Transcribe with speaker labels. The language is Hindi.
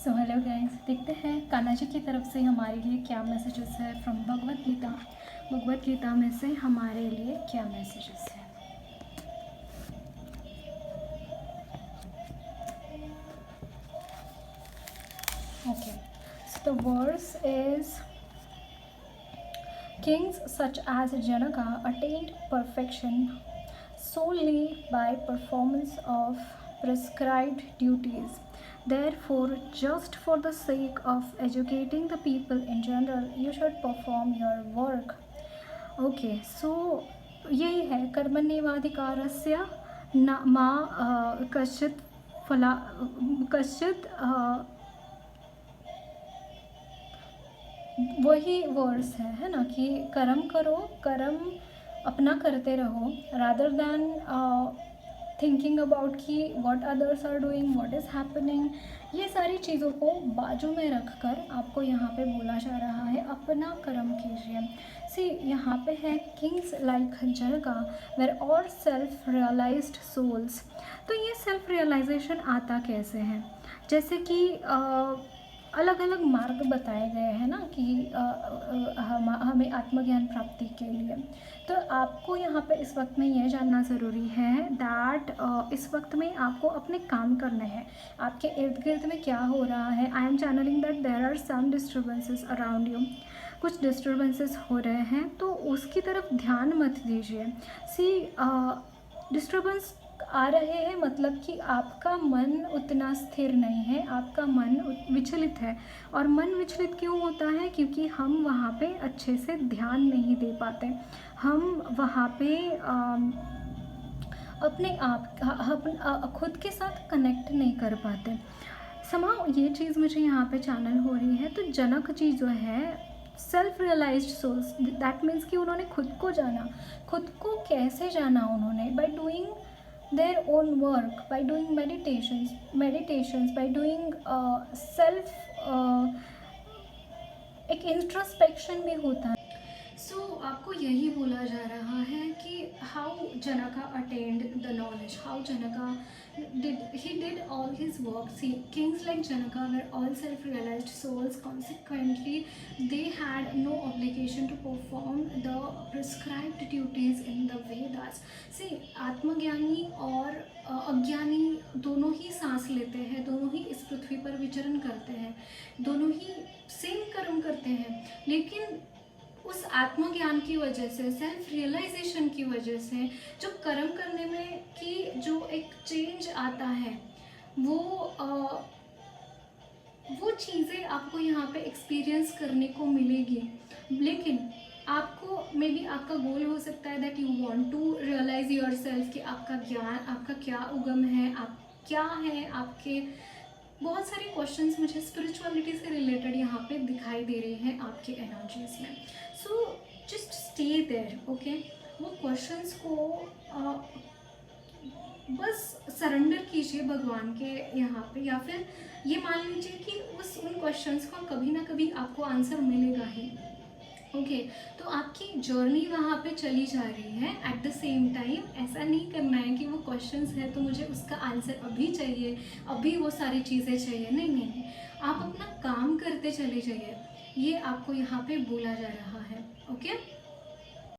Speaker 1: सो हेलो गाइस, देखते हैं कान्हा जी की तरफ से हमारे लिए क्या मैसेजेस है फ्रॉम भगवत गीता। भगवत गीता में से हमारे लिए क्या मैसेजेस है। Okay, so the verse is Kings such as Janaka attained perfection solely by performance of prescribed duties. Therefore, just for the sake of educating the people in general, you should perform your work. Okay, so यही है कर्मण्येवाधिकारस्य न मा कश्चित् फला कश्चित् वही वर्ड्स है ना कि कर्म करो, कर्म अपना करते रहो रादर दैन थिंकिंग अबाउट कि what others are doing, what is happening. ये सारी चीज़ों को बाजू में रखकर आपको यहाँ पे बोला जा रहा है अपना कर्म कीजिए। सी यहाँ पे है kings like Janaka were all self realised souls. तो ये सेल्फ रियलाइजेशन आता कैसे है, जैसे कि अलग अलग मार्ग बताए गए हैं ना कि हमें आत्मज्ञान प्राप्ति के लिए। तो आपको यहाँ पे इस वक्त में यह जानना ज़रूरी है दैट इस वक्त में आपको अपने काम करने हैं। आपके इर्द गिर्द में क्या हो रहा है, I am channelling that there are some disturbances around you. कुछ डिस्टर्बेंसेस हो रहे हैं तो उसकी तरफ ध्यान मत दीजिए। सी डिस्टर्बेंस आ रहे हैं मतलब कि आपका मन उतना स्थिर नहीं है, आपका मन विचलित है। और मन विचलित क्यों होता है, क्योंकि हम वहाँ पे अच्छे से ध्यान नहीं दे पाते, हम वहाँ पे अपने आप खुद के साथ कनेक्ट नहीं कर पाते। समाओ ये चीज़ मुझे यहाँ पे चैनल हो रही है। तो जनक जी जो है self realised souls, that means कि उन्होंने खुद को जाना। खुद को कैसे जाना उन्होंने? By doing their own work, by doing meditations, by doing self एक इंट्रोस्पेक्शन भी होता है। सो आपको यही बोला जा रहा है कि how Janaka attend the knowledge, how Janaka did all his work. See, kings like Janaka were all self-realized souls. Consequently, they had no obligation to perform the prescribed duties in the Vedas. See, आत्मज्ञानी और अज्ञानी दोनों ही सांस लेते हैं, दोनों ही इस पृथ्वी पर विचरण करते हैं, दोनों ही सेम कर्म करते हैं। लेकिन उस आत्मज्ञान की वजह से, सेल्फ रियलाइजेशन की वजह से जो कर्म करने में की जो एक चेंज आता है वो चीज़ें आपको यहाँ पे एक्सपीरियंस करने को मिलेगी। लेकिन आपको मे बी आपका गोल हो सकता है that you want to realise yourself कि आपका ज्ञान, आपका क्या उगम है, आप क्या है, आपके बहुत सारे क्वेश्चंस मुझे स्पिरिचुअलिटी से रिलेटेड यहाँ पे दिखाई दे रहे हैं आपके एनर्जीज में। So just stay there, okay. वो क्वेश्चंस को बस सरेंडर कीजिए भगवान के यहाँ पे, या फिर ये मान लीजिए कि उन क्वेश्चंस का कभी ना कभी आपको आंसर मिलेगा ही। ओके तो आपकी जर्नी वहाँ पे चली जा रही है। एट द सेम टाइम ऐसा नहीं करना है कि वो क्वेश्चंस है तो मुझे उसका आंसर अभी चाहिए, अभी वो सारी चीज़ें चाहिए। नहीं नहीं नहीं, आप अपना काम करते चले जाइए, ये आपको यहाँ पे बोला जा रहा है। ओके